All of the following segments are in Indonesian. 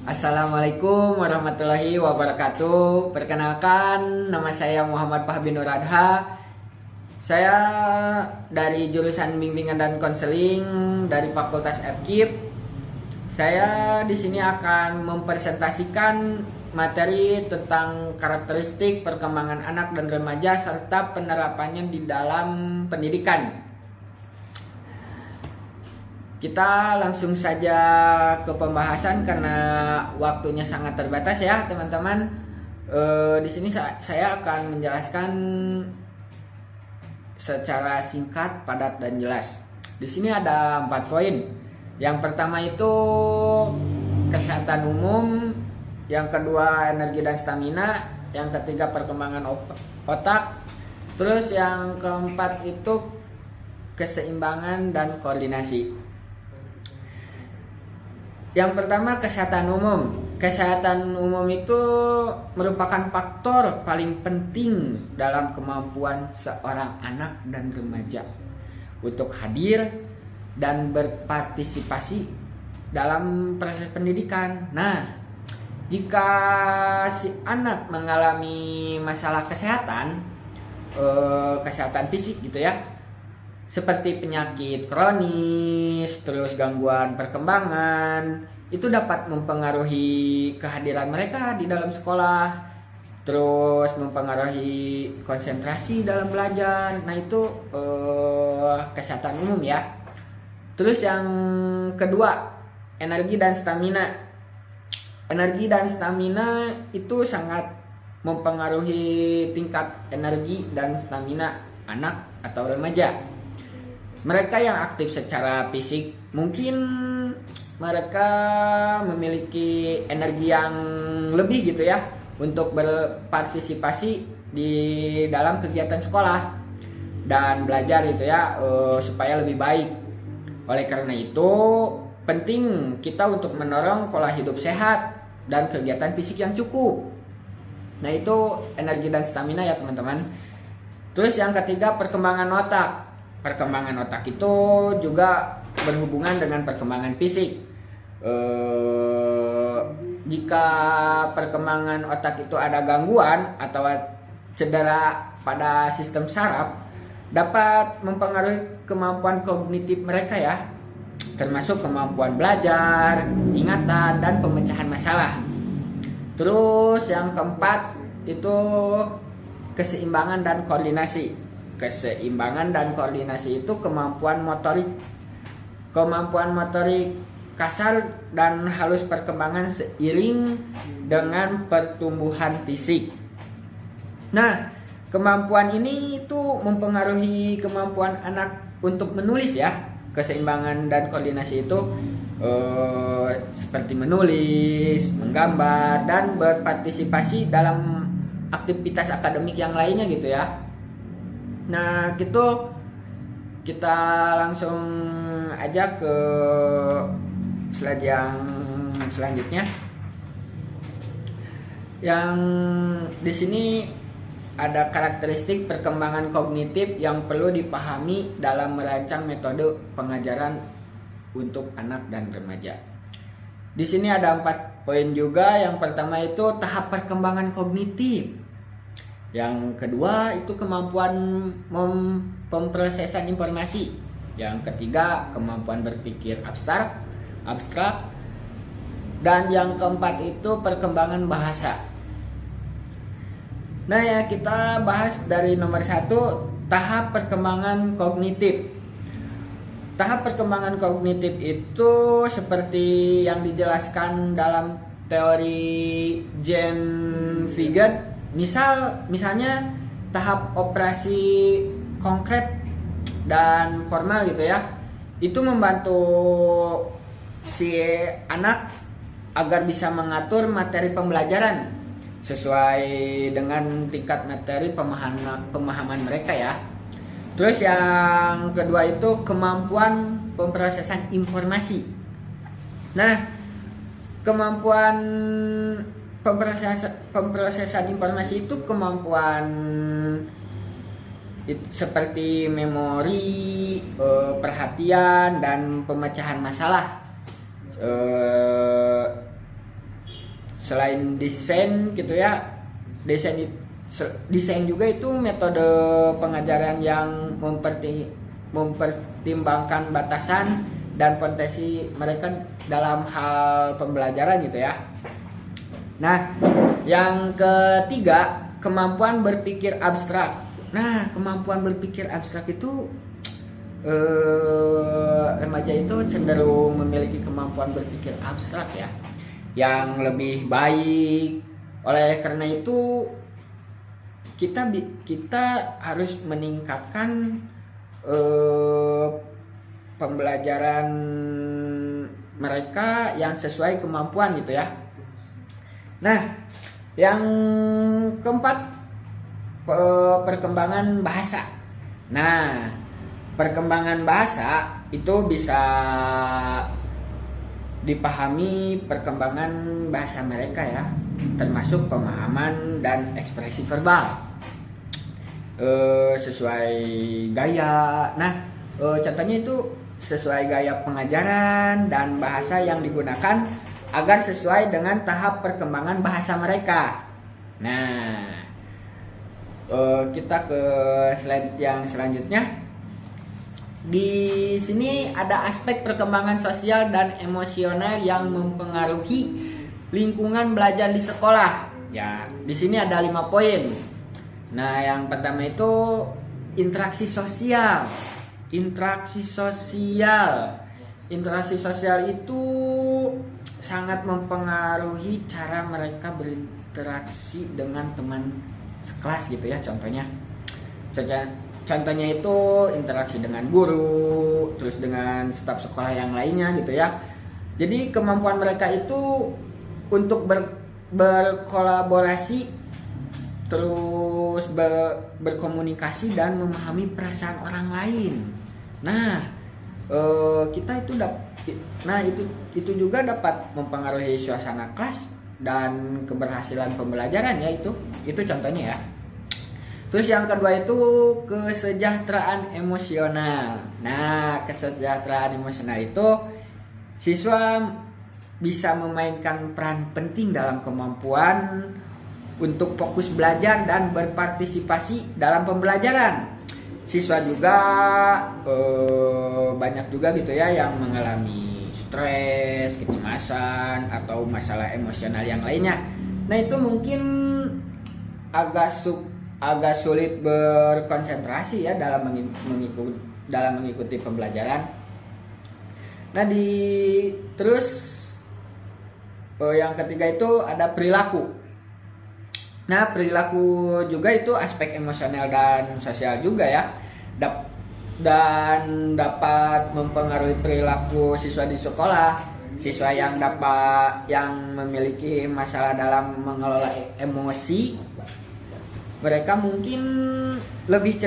Assalamualaikum warahmatullahi wabarakatuh. Perkenalkan, nama saya Muhammad Fahmi Nur Adha. Saya dari jurusan bimbingan dan konseling dari Fakultas FKIP. Saya di sini akan mempresentasikan materi tentang karakteristik perkembangan anak dan remaja serta penerapannya di dalam pendidikan. Kita langsung saja ke pembahasan karena waktunya sangat terbatas ya teman-teman. Di sini saya akan menjelaskan secara singkat, padat dan jelas. Di sini ada 4 poin. Yang pertama itu kesehatan umum, yang kedua energi dan stamina, yang ketiga perkembangan otak, terus yang keempat itu keseimbangan dan koordinasi. Yang pertama kesehatan umum. Kesehatan umum itu merupakan faktor paling penting dalam kemampuan seorang anak dan remaja untuk hadir dan berpartisipasi dalam proses pendidikan. Nah, jika si anak mengalami masalah kesehatan fisik gitu ya, seperti penyakit kronis, terus gangguan perkembangan, itu dapat mempengaruhi kehadiran mereka di dalam sekolah, terus mempengaruhi konsentrasi dalam belajar. Nah itu kesehatan umum ya. Terus yang kedua, energi dan stamina. Energi dan stamina itu sangat mempengaruhi tingkat energi dan stamina anak atau remaja. Mereka yang aktif secara fisik mungkin mereka memiliki energi yang lebih gitu ya untuk berpartisipasi di dalam kegiatan sekolah dan belajar gitu ya, supaya lebih baik. Oleh karena itu penting kita untuk mendorong pola hidup sehat dan kegiatan fisik yang cukup. Nah itu energi dan stamina ya teman-teman. Terus yang ketiga perkembangan otak. Perkembangan otak itu juga berhubungan dengan perkembangan fisik. Jika perkembangan otak itu ada gangguan atau cedera pada sistem saraf, dapat mempengaruhi kemampuan kognitif mereka ya, termasuk kemampuan belajar, ingatan, dan pemecahan masalah. Terus yang keempat itu keseimbangan dan koordinasi. Keseimbangan dan koordinasi itu kemampuan motorik kasar dan halus perkembangan seiring dengan pertumbuhan fisik. Nah, kemampuan ini itu mempengaruhi kemampuan anak untuk menulis ya. Keseimbangan dan koordinasi itu seperti menulis, menggambar, dan berpartisipasi dalam aktivitas akademik yang lainnya gitu ya. Nah gitu, kita langsung aja ke slide yang selanjutnya. Yang di sini ada karakteristik perkembangan kognitif yang perlu dipahami dalam merancang metode pengajaran untuk anak dan remaja. Di sini ada 4 poin juga. Yang pertama itu tahap perkembangan kognitif. Yang kedua itu kemampuan pemrosesan informasi. Yang ketiga kemampuan berpikir abstrak. Dan yang keempat itu perkembangan bahasa. Nah ya, kita bahas dari nomor 1, tahap perkembangan kognitif. Tahap perkembangan kognitif itu seperti yang dijelaskan dalam teori Jean Piaget. Misalnya tahap operasi konkret dan formal gitu ya. Itu membantu si anak agar bisa mengatur materi pembelajaran sesuai dengan tingkat materi pemahaman mereka ya. Terus yang kedua itu kemampuan pemrosesan informasi. Nah, kemampuan pemrosesan informasi itu kemampuan seperti memori, perhatian, dan pemecahan masalah. Selain desain gitu ya, desain juga itu metode pengajaran yang mempertimbangkan batasan dan potensi mereka dalam hal pembelajaran gitu ya. Nah, yang ketiga, kemampuan berpikir abstrak. Nah, kemampuan berpikir abstrak itu remaja itu cenderung memiliki kemampuan berpikir abstrak ya, yang lebih baik. Oleh karena itu kita harus meningkatkan pembelajaran mereka yang sesuai kemampuan gitu ya. Nah, yang keempat, perkembangan bahasa. Nah, perkembangan bahasa itu bisa dipahami perkembangan bahasa mereka ya, termasuk pemahaman dan ekspresi verbal sesuai gaya. Nah, contohnya itu sesuai gaya pengajaran dan bahasa yang digunakan agar sesuai dengan tahap perkembangan bahasa mereka. Nah, kita ke slide yang selanjutnya. Di sini ada aspek perkembangan sosial dan emosional yang mempengaruhi lingkungan belajar di sekolah. Ya, di sini ada 5 poin. Nah, yang pertama itu interaksi sosial. Interaksi sosial itu sangat mempengaruhi cara mereka berinteraksi dengan teman sekelas gitu ya. Contohnya itu interaksi dengan guru, terus dengan staf sekolah yang lainnya gitu ya. Jadi kemampuan mereka itu untuk berkolaborasi, terus berkomunikasi dan memahami perasaan orang lain. Nah, itu juga dapat mempengaruhi suasana kelas dan keberhasilan pembelajaran ya, itu contohnya ya. Terus yang kedua itu kesejahteraan emosional. Nah, kesejahteraan emosional itu siswa bisa memainkan peran penting dalam kemampuan untuk fokus belajar dan berpartisipasi dalam pembelajaran. Siswa juga banyak juga gitu ya yang mengalami stres, kecemasan atau masalah emosional yang lainnya. Nah, itu mungkin agak sulit berkonsentrasi ya dalam mengikuti pembelajaran. Nah, terus yang ketiga itu ada perilaku. Nah, perilaku juga itu aspek emosional dan sosial juga ya, dan dapat mempengaruhi perilaku siswa di sekolah. Siswa yang memiliki masalah dalam mengelola emosi, mereka mungkin lebih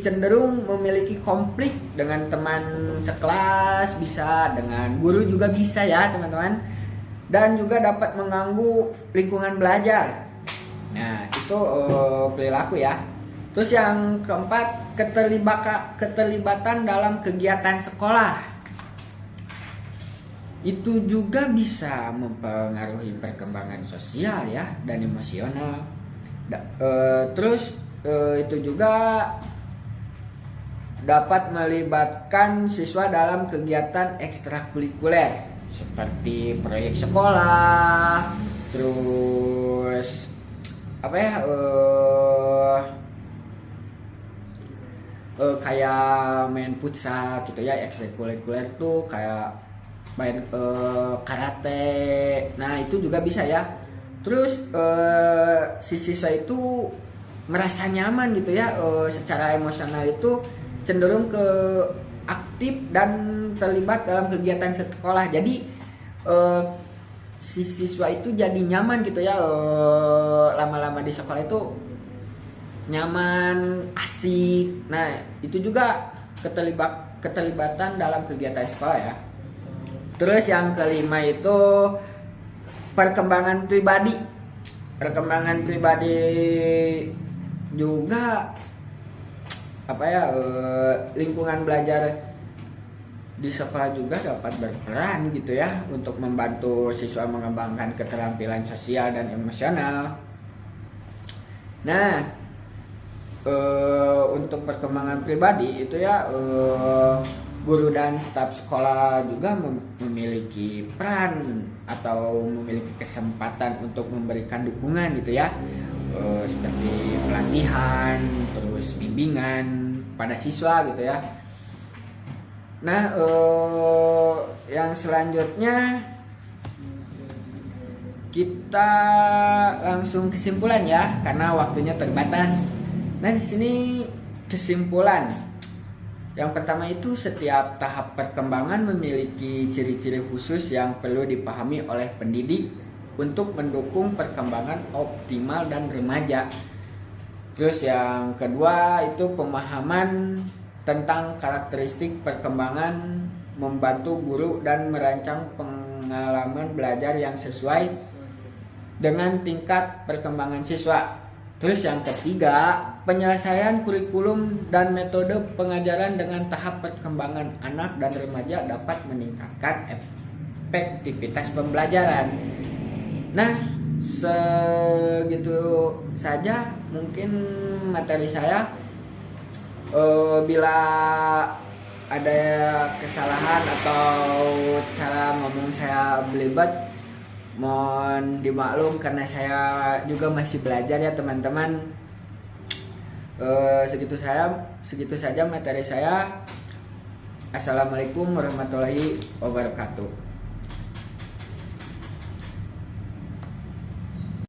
cenderung memiliki konflik dengan teman sekelas, bisa dengan guru juga bisa ya teman-teman, dan juga dapat mengganggu lingkungan belajar. Nah, itu perilaku ya. Terus yang keempat, keterlibatan dalam kegiatan sekolah. Itu juga bisa mempengaruhi perkembangan sosial ya dan emosional. Terus itu juga dapat melibatkan siswa dalam kegiatan ekstrakurikuler seperti proyek sekolah, terus kayak main futsal gitu ya. Ekstrakurikuler tuh kayak main karate. Nah, itu juga bisa ya. Terus si siswa itu merasa nyaman gitu ya, secara emosional itu cenderung ke aktif dan terlibat dalam kegiatan sekolah. Jadi si siswa itu jadi nyaman gitu ya, lama-lama di sekolah itu nyaman, asik. Nah, itu juga keterlibatan dalam kegiatan sekolah ya. Terus yang kelima itu perkembangan pribadi juga lingkungan belajar di sekolah juga dapat berperan gitu ya untuk membantu siswa mengembangkan keterampilan sosial dan emosional. Nah, untuk perkembangan pribadi itu ya, guru dan staf sekolah juga memiliki peran atau memiliki kesempatan untuk memberikan dukungan gitu ya, seperti pelatihan, terus bimbingan pada siswa gitu ya. Nah, yang selanjutnya kita langsung kesimpulan ya, karena waktunya terbatas. Nah, di sini kesimpulan. Yang pertama itu, setiap tahap perkembangan memiliki ciri-ciri khusus yang perlu dipahami oleh pendidik untuk mendukung perkembangan optimal dan remaja. Terus yang kedua itu, pemahaman tentang karakteristik perkembangan membantu guru dan merancang pengalaman belajar yang sesuai dengan tingkat perkembangan siswa. Terus yang ketiga, penyelesaian kurikulum dan metode pengajaran dengan tahap perkembangan anak dan remaja dapat meningkatkan efektivitas pembelajaran. Nah, segitu saja mungkin materi saya. Bila ada kesalahan atau cara ngomong saya belibet, mohon dimaklum karena saya juga masih belajar ya teman-teman. Segitu saja materi saya. Assalamualaikum warahmatullahi wabarakatuh.